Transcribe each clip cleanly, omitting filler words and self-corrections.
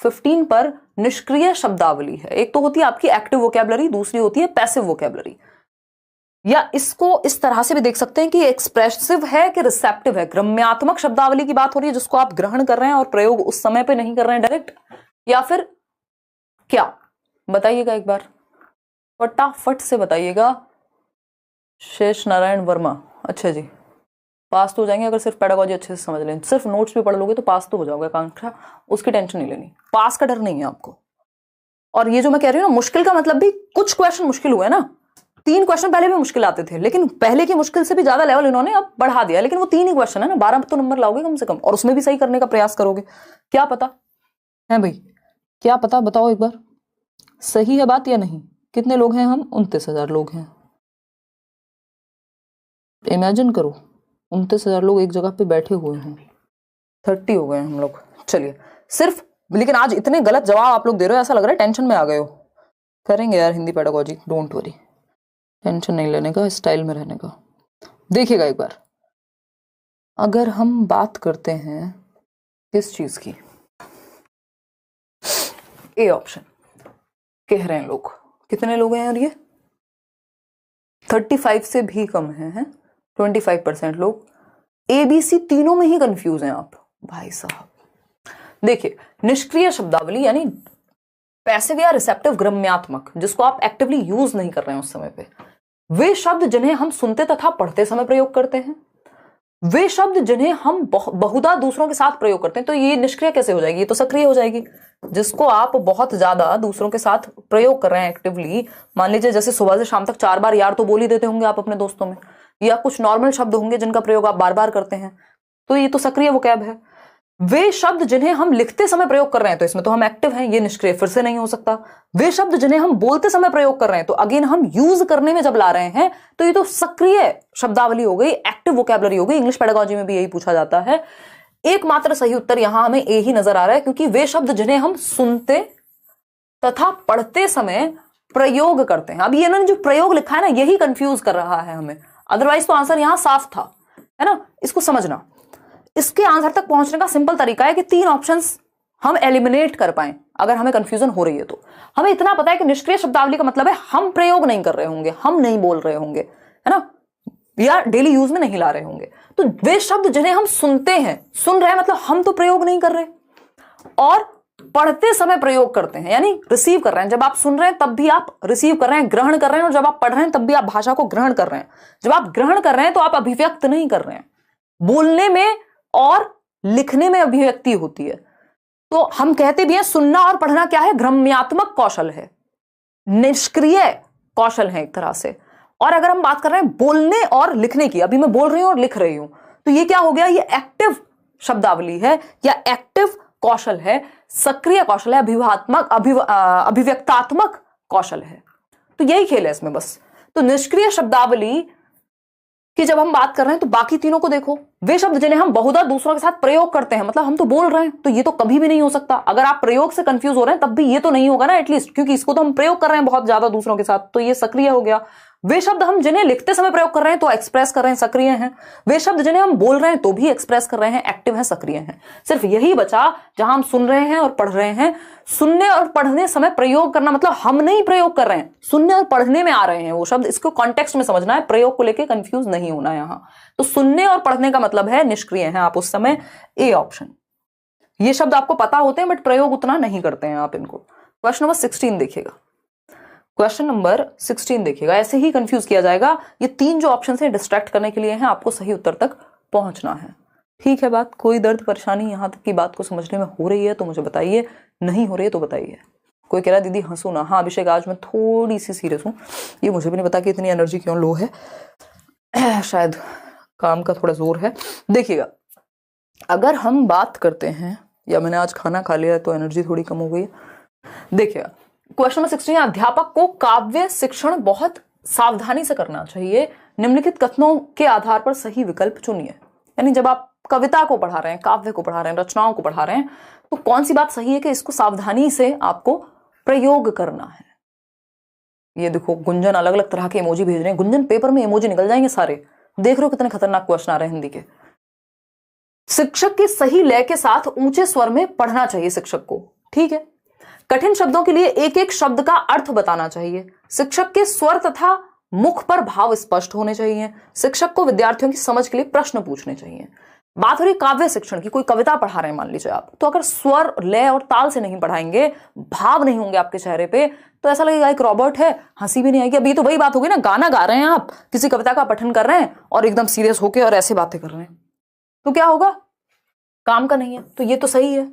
15 पर निष्क्रिय शब्दावली है। एक तो होती है आपकी एक्टिव वोकैबुलरी, दूसरी होती है पैसिव वोकैबुलरी। या इसको इस तरह से भी देख सकते हैं कि एक्सप्रेसिव है कि रिसेप्टिव है। ग्रम्यात्मक शब्दावली की बात हो रही है जिसको आप ग्रहण कर रहे हैं और प्रयोग उस समय पे नहीं कर रहे हैं डायरेक्ट, या फिर क्या, बताइएगा एक बार, फटाफट से बताइएगा। शेष नारायण वर्मा, अच्छा जी, पास तो हो जाएंगे अगर सिर्फ पेडागोजी अच्छे से समझ लें। सिर्फ नोट्स भी पढ़ लोगे तो पास तो हो जाओगे आकांक्षा, उसकी टेंशन नहीं लेनी, पास का डर नहीं है आपको। और ये जो मैं कह रही हूँ ना मुश्किल का मतलब भी, कुछ क्वेश्चन मुश्किल हुए ना, 3 क्वेश्चन पहले भी मुश्किल आते थे, लेकिन पहले की मुश्किल से भी ज्यादा लेवल इन्होंने अब बढ़ा दिया। लेकिन वो 3 ही क्वेश्चन है ना, 12 तो नंबर लाओगे कम से कम, और उसमें भी सही करने का प्रयास करोगे। क्या पता है भाई, क्या पता, बताओ एक बार, सही है बात या नहीं? कितने लोग हैं हम? 29,000 लोग हैं। इमेजिन करो 29,000 लोग एक जगह पे बैठे हुए हैं, 30 हो गए हम लोग। चलिए सिर्फ, लेकिन आज इतने गलत जवाब आप लोग दे रहे हो, ऐसा लग रहा है टेंशन में आ गए हो। करेंगे यार Hindi pedagogy, don't worry, tension नहीं लेने का, स्टाइल में रहने का। देखिएगा एक बार, अगर हम बात करते हैं किस चीज की, ए ऑप्शन कह रहे हैं लोग, कितने लोग हैं यार ये? 35 से भी कम है 25% लोग। ABC तीनों में ही कंफ्यूज हैं आप भाई साहब। देखिए, निष्क्रिय शब्दावली यानी पैसिव या रिसेप्टिव ग्रम्यात्मक, जिसको आप एक्टिवली यूज नहीं कर रहे हैं उस समय पे, वे शब्द जिन्हें हम सुनते तथा पढ़ते समय प्रयोग करते हैं, वे शब्द जिन्हें हम बहुधा दूसरों के साथ प्रयोग करते हैं। तो ये निष्क्रिय कैसे हो जाएगी? ये तो सक्रिय हो जाएगी। जिसको आप बहुत ज्यादा दूसरों के साथ प्रयोग कर रहे हैं एक्टिवली, मान लीजिए जैसे सुबह से शाम तक 4 बार यार तो बोल ही देते होंगे आप अपने दोस्तों में, या कुछ नॉर्मल शब्द होंगे जिनका प्रयोग आप बार बार करते हैं, तो ये तो सक्रिय वोकैब है। वे शब्द जिन्हें हम लिखते समय प्रयोग कर रहे हैं, तो इसमें तो हम एक्टिव हैं, ये निष्क्रिय फिर से नहीं हो सकता। वे शब्द जिन्हें हम बोलते समय प्रयोग कर रहे हैं, तो अगेन हम यूज करने में जब ला रहे हैं, तो ये तो सक्रिय शब्दावली हो गई, एक्टिव वोकैबुलरी हो गई। इंग्लिश पेडागोजी में भी यही पूछा जाता है। एकमात्र सही उत्तर यहां हमें ए ही नजर आ रहा है, क्योंकि वे शब्द जिन्हें हम सुनते तथा पढ़ते समय प्रयोग करते हैं। अब ये ना जो प्रयोग लिखा है ना, यही कंफ्यूज कर रहा है हमें, अदरवाइज तो आंसर यहां साफ था, है ना। इसको समझना, इसके आंसर तक पहुंचने का सिंपल तरीका है कि 3 ऑप्शंस हम एलिमिनेट कर पाए। अगर हमें कंफ्यूजन हो रही है तो हमें इतना पता है कि निष्क्रिय शब्दावली का मतलब है हम प्रयोग नहीं कर रहे होंगे, हम नहीं बोल रहे होंगे, है ना, या डेली यूज में नहीं ला रहे होंगे। तो वे शब्द जिन्हें हम सुनते हैं, सुन रहे हैं मतलब हम तो प्रयोग नहीं कर रहे, और पढ़ते समय प्रयोग करते हैं यानी रिसीव कर रहे हैं। जब आप सुन रहे हैं तब भी आप रिसीव कर रहे हैं, ग्रहण कर रहे हैं, और जब आप पढ़ रहे हैं तब भी आप भाषा को ग्रहण कर रहे हैं। जब आप ग्रहण कर रहे हैं तो आप अभिव्यक्त नहीं कर रहे हैं। बोलने में और लिखने में अभिव्यक्ति होती है। तो हम कहते भी हैं सुनना और पढ़ना क्या है? ग्रम्यात्मक कौशल है, निष्क्रिय कौशल है एक तरह से। और अगर हम बात कर रहे हैं बोलने और लिखने की, अभी मैं बोल रही हूं और लिख रही हूं, तो ये क्या हो गया? ये एक्टिव शब्दावली है या एक्टिव कौशल है, सक्रिय कौशल है, अभिव्यक्तात्मक कौशल है। तो यही खेल है इसमें बस। तो निष्क्रिय शब्दावली कि जब हम बात कर रहे हैं तो बाकी तीनों को देखो, वे शब्द जिन्हें हम बहुधा दूसरों के साथ प्रयोग करते हैं, मतलब हम तो बोल रहे हैं, तो ये तो कभी भी नहीं हो सकता। अगर आप प्रयोग से कंफ्यूज हो रहे हैं तब भी ये तो नहीं होगा ना एटलीस्ट, क्योंकि इसको तो हम प्रयोग कर रहे हैं बहुत ज्यादा दूसरों के साथ, तो ये सक्रिय हो गया। वे शब्द हम जिन्हें लिखते समय प्रयोग कर रहे हैं तो एक्सप्रेस कर रहे हैं, सक्रिय हैं। वे शब्द जिन्हें हम बोल रहे हैं तो भी एक्सप्रेस कर रहे हैं, एक्टिव हैं, सक्रिय हैं। सिर्फ यही बचा जहां हम सुन रहे हैं और पढ़ रहे हैं। सुनने और पढ़ने समय प्रयोग करना मतलब हम नहीं प्रयोग कर रहे हैं, सुनने और पढ़ने में आ रहे हैं वो शब्द। इसको कॉन्टेक्स्ट में समझना है, प्रयोग को लेकर कंफ्यूज नहीं होना है यहां। तो सुनने और पढ़ने का मतलब है निष्क्रिय हैं आप उस समय, ए ऑप्शन। ये शब्द आपको पता होते हैं बट प्रयोग उतना नहीं करते हैं आप इनको। क्वेश्चन नंबर 16 देखिएगा, क्वेश्चन नंबर 16 देखिएगा, ऐसे ही कंफ्यूज किया जाएगा। ये 3 जो ऑप्शन है डिस्ट्रैक्ट करने के लिए हैं, आपको सही उत्तर तक पहुंचना है। ठीक है बात, कोई दर्द परेशानी यहां तक की बात को समझने में हो रही है तो मुझे बताइए, नहीं हो रही है तो बताइए। कोई कह रहा दीदी हंसू ना, हाँ अभिषेक आज मैं थोड़ी सी सीरियस हूँ, ये मुझे भी नहीं पता कि इतनी एनर्जी क्यों लो है, शायद काम का थोड़ा जोर है। देखिएगा, अगर हम बात करते हैं, या मैंने आज खाना खा लिया तो एनर्जी थोड़ी कम हो गई। देखिएगा क्वेश्चन नंबर 16, अध्यापक को काव्य शिक्षण बहुत सावधानी से करना चाहिए, निम्नलिखित कथनों के आधार पर सही विकल्प चुनिए। यानी जब आप कविता को पढ़ा रहे हैं, काव्य को पढ़ा रहे हैं, रचनाओं को पढ़ा रहे हैं, तो कौन सी बात सही है कि इसको सावधानी से आपको प्रयोग करना है। ये देखो गुंजन अलग अलग तरह के इमोजी भेज रहे हैं, गुंजन पेपर में इमोजी निकल जाएंगे सारे, देख रहे हो कितने खतरनाक क्वेश्चन आ रहे हैं हिंदी के। शिक्षक की सही लय के साथ ऊंचे स्वर में पढ़ना चाहिए शिक्षक को, ठीक है। कठिन शब्दों के लिए एक एक शब्द का अर्थ बताना चाहिए। शिक्षक के स्वर तथा मुख पर भाव स्पष्ट होने चाहिए। शिक्षक को विद्यार्थियों की समझ के लिए प्रश्न पूछने चाहिए। बात हो रही काव्य शिक्षण की, कोई कविता पढ़ा रहे हैं मान लीजिए आप, तो अगर स्वर, लय और ताल से नहीं पढ़ाएंगे, भाव नहीं होंगे आपके चेहरे पे, तो ऐसा लगेगा एक रॉबर्ट है, हंसी भी नहीं आएगी। अभी तो वही बात होगी ना, गाना गा रहे हैं आप, किसी कविता का पठन कर रहे हैं और एकदम सीरियस होके और ऐसे बातें कर रहे हैं, तो क्या होगा, काम का नहीं है। तो ये तो सही है,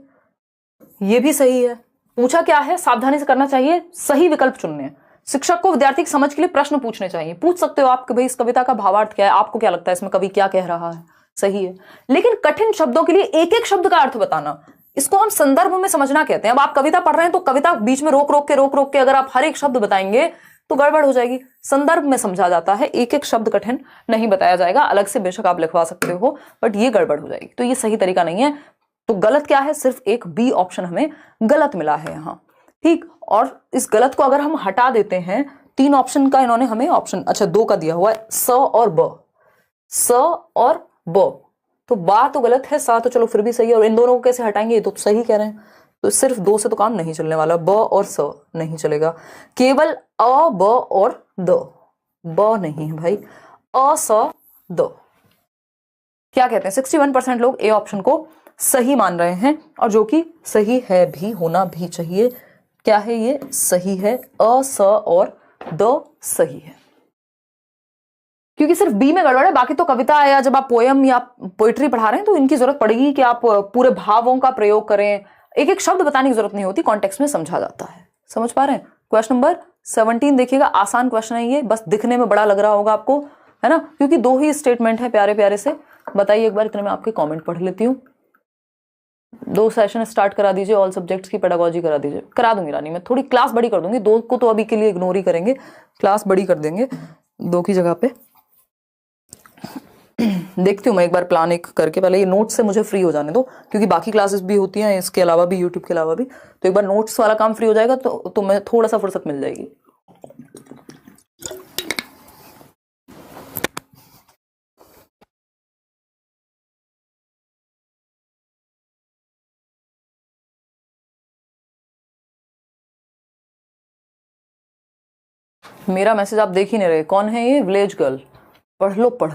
ये भी सही है। पूछा क्या है, सावधानी से करना चाहिए, सही विकल्प चुनने हैं। शिक्षक को विद्यार्थी की समझ के लिए प्रश्न पूछने चाहिए। पूछ सकते हो आप कि भाई इस कविता का भावार्थ क्या है, आपको क्या लगता है इसमें कवि क्या कह रहा है, सही है। लेकिन कठिन शब्दों के लिए एक एक शब्द का अर्थ बताना, इसको हम संदर्भ में समझना कहते हैं। अब आप कविता पढ़ रहे हैं तो कविता बीच में रोक रोक के अगर आप हर एक शब्द बताएंगे तो गड़बड़ हो जाएगी। संदर्भ में समझा जाता है, एक एक शब्द कठिन नहीं बताया जाएगा। अलग से बेशक आप लिखवा सकते हो, बट ये गड़बड़ हो जाएगी, तो ये सही तरीका नहीं है। तो गलत क्या है, सिर्फ एक बी ऑप्शन हमें गलत मिला है यहाँ, ठीक। और इस गलत को अगर हम हटा देते हैं, 3 ऑप्शन का इन्होंने हमें ऑप्शन, अच्छा 2 का दिया हुआ है, स और ब, स और ब, तो बा तो गलत है, सा तो चलो फिर भी सही है। और इन दोनों को कैसे हटाएंगे, ये तो सही कह रहे हैं। तो सिर्फ 2 से तो काम नहीं चलने वाला, ब और स नहीं चलेगा, केवल अ, ब और द। ब नहीं है भाई, अ, स, द। क्या कहते हैं, 61% लोग ए ऑप्शन को सही मान रहे हैं, और जो कि सही है भी, होना भी चाहिए। क्या है ये, सही है, अ, स और द सही है, क्योंकि सिर्फ बी में गड़बड़ है। बाकी तो कविता या जब आप पोयम या पोइट्री पढ़ा रहे हैं तो इनकी जरूरत पड़ेगी कि आप पूरे भावों का प्रयोग करें, एक एक शब्द बताने की जरूरत नहीं होती, कॉन्टेक्स्ट में समझा जाता है। समझ पा रहे हैं। क्वेश्चन नंबर 17 देखिएगा, आसान क्वेश्चन है ये, बस दिखने में बड़ा लग रहा होगा आपको, है ना, क्योंकि 2 ही स्टेटमेंट है प्यारे प्यारे से। बताइए एक बार, इतने में आपके कॉमेंट पढ़ लेती हूँ। 2 सेशन स्टार्ट करा दीजिए, ऑल सब्जेक्ट्स की पेडागोजी करा दीजिए। करा दूंगी रानी, मैं थोड़ी क्लास बड़ी कर दूंगी, 2 को तो अभी के लिए इग्नोर ही करेंगे, क्लास बड़ी कर देंगे 2 की जगह पे। देखती हूँ मैं एक बार प्लान एक करके, पहले ये नोट्स से मुझे फ्री हो जाने दो, क्योंकि बाकी क्लासेस भी होती हैं इसके अलावा भी, यूट्यूब के अलावा भी। तो एक बार नोट्स वाला काम फ्री हो जाएगा तो मैं थोड़ा सा फुर्सत मिल जाएगी। मेरा मैसेज आप देख ही नहीं रहे, कौन है ये, विलेज गर्ल, पढ़ लो पढ़।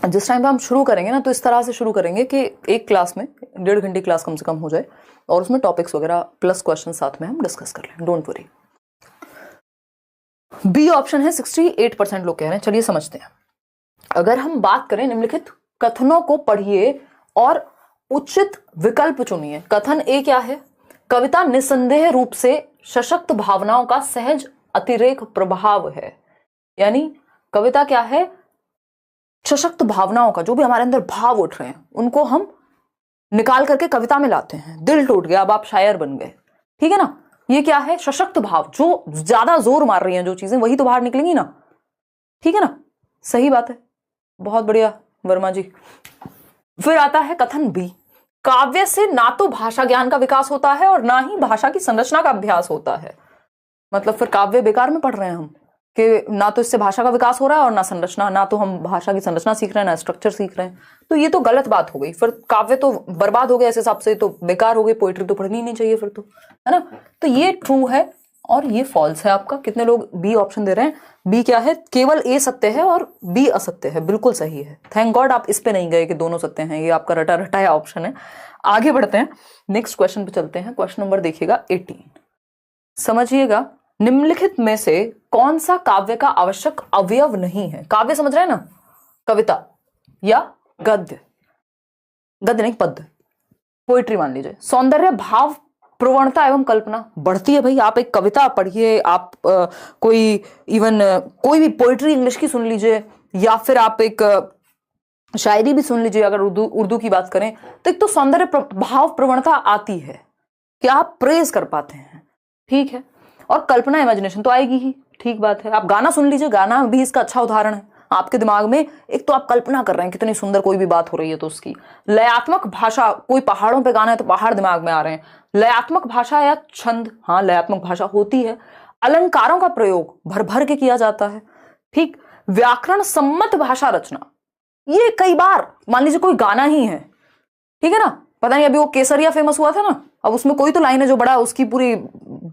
जिस टाइम पे हम शुरू करेंगे ना, तो इस तरह से शुरू करेंगे कि एक क्लास में 1.5 घंटे क्लास कम से कम हो जाए, और उसमें टॉपिक्स वगैरह प्लस क्वेश्चन साथ में हम डिस्कस कर लें, डोंट वरी। बी ऑप्शन है, 68% लोग कह रहे हैं। चलिए समझते हैं। अगर हम बात करें, निम्नलिखित कथनों को पढ़िए और उचित विकल्प चुनिए। कथन ए क्या है, कविता निसंदेह रूप से सशक्त भावनाओं का सहज अतिरेक प्रभाव है। यानी कविता क्या है, सशक्त भावनाओं का, जो भी हमारे अंदर भाव उठ रहे हैं उनको हम निकाल करके कविता में लाते हैं। दिल टूट गया, अब आप शायर बन गए, ठीक है ना। ये क्या है, सशक्त भाव, जो ज्यादा जोर मार रही हैं जो चीजें, वही तो बाहर निकलेंगी ना, ठीक है ना, सही बात है, बहुत बढ़िया वर्मा जी। फिर आता है कथन बी, काव्य से ना तो भाषा ज्ञान का विकास होता है और ना ही भाषा की संरचना का अभ्यास होता है। मतलब फिर काव्य बेकार में पढ़ रहे हैं हम, कि ना तो इससे भाषा का विकास हो रहा है और ना संरचना, ना तो हम भाषा की संरचना सीख रहे हैं, ना स्ट्रक्चर सीख रहे हैं। तो ये तो गलत बात हो गई, फिर काव्य तो बर्बाद हो गया, इस हिसाब से तो बेकार हो गई, पोइट्री तो पढ़नी नहीं चाहिए फिर तो, है ना। तो ये ट्रू है और ये फॉल्स है आपका। कितने लोग बी ऑप्शन दे रहे हैं, बी क्या है, केवल ए सत्य है और बी असत्य है, बिल्कुल सही है। थैंक गॉड आप इस पे नहीं गए कि दोनों सत्य हैं, ये आपका रटा रटाया ऑप्शन है। आगे बढ़ते हैं, नेक्स्ट क्वेश्चन पे चलते हैं। क्वेश्चन नंबर देखिएगा 18, समझिएगा, निम्नलिखित में से कौन सा काव्य का आवश्यक अवयव नहीं है। काव्य समझ रहे हैं ना, कविता या गद्य, गद्य नहीं पद्य, पोइट्री मान लीजिए। सौंदर्य, भाव, प्रवणता एवं कल्पना बढ़ती है भाई। आप एक कविता पढ़िए, आप कोई इवन कोई भी पोइट्री इंग्लिश की सुन लीजिए, या फिर आप एक शायरी भी सुन लीजिए। अगर उर्दू की बात करें तो एक तो सौंदर्य, भाव, प्रवणता आती है कि आप प्रेज कर पाते हैं, ठीक है। और कल्पना, इमेजिनेशन तो आएगी ही, ठीक बात है। आप गाना सुन लीजिए, गाना भी इसका अच्छा उदाहरण है। आपके दिमाग में एक तो आप कल्पना कर रहे हैं कितनी सुंदर कोई भी बात हो रही है तो उसकी। लयात्मक भाषा, कोई पहाड़ों पे गाना है तो पहाड़ दिमाग में आ रहे हैं। लयात्मक भाषा या छंद, हाँ लयात्मक भाषा होती है। अलंकारों का प्रयोग भर भर के किया जाता है। ठीक, व्याकरण सम्मत भाषा रचना, ये कई बार मान लीजिए कोई गाना ही है, ठीक है ना, पता नहीं अभी वो केसरिया फेमस हुआ था ना, अब उसमें कोई तो लाइन है जो बड़ा उसकी पूरी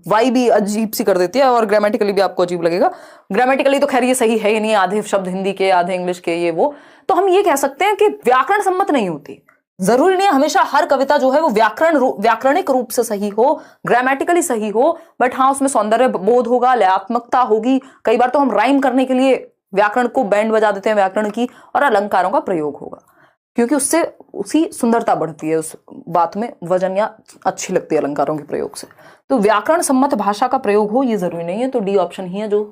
वाइब भी अजीब सी कर देती है और ग्रामेटिकली भी आपको अजीब लगेगा। ग्रामेटिकली तो खैर ये सही है ही नहीं, आधे शब्द हिंदी के आधे इंग्लिश के ये वो, तो हम ये कह सकते हैं कि व्याकरण सम्मत नहीं होती। जरूरी नहीं है हमेशा हर कविता जो है वो व्याकरणिक रूप से सही हो, ग्रामेटिकली सही हो, बट हाँ उसमें सौंदर्य बोध होगा, लयात्मकता होगी। कई बार तो हम राइम करने के लिए व्याकरण को बैंड बजा देते हैं व्याकरण की, और अलंकारों का प्रयोग होगा क्योंकि उससे उसी सुंदरता बढ़ती है, उस बात में वजन या अच्छी लगती है अलंकारों के प्रयोग से। तो व्याकरण सम्मत भाषा का प्रयोग हो ये जरूरी नहीं है, तो डी ऑप्शन ही है जो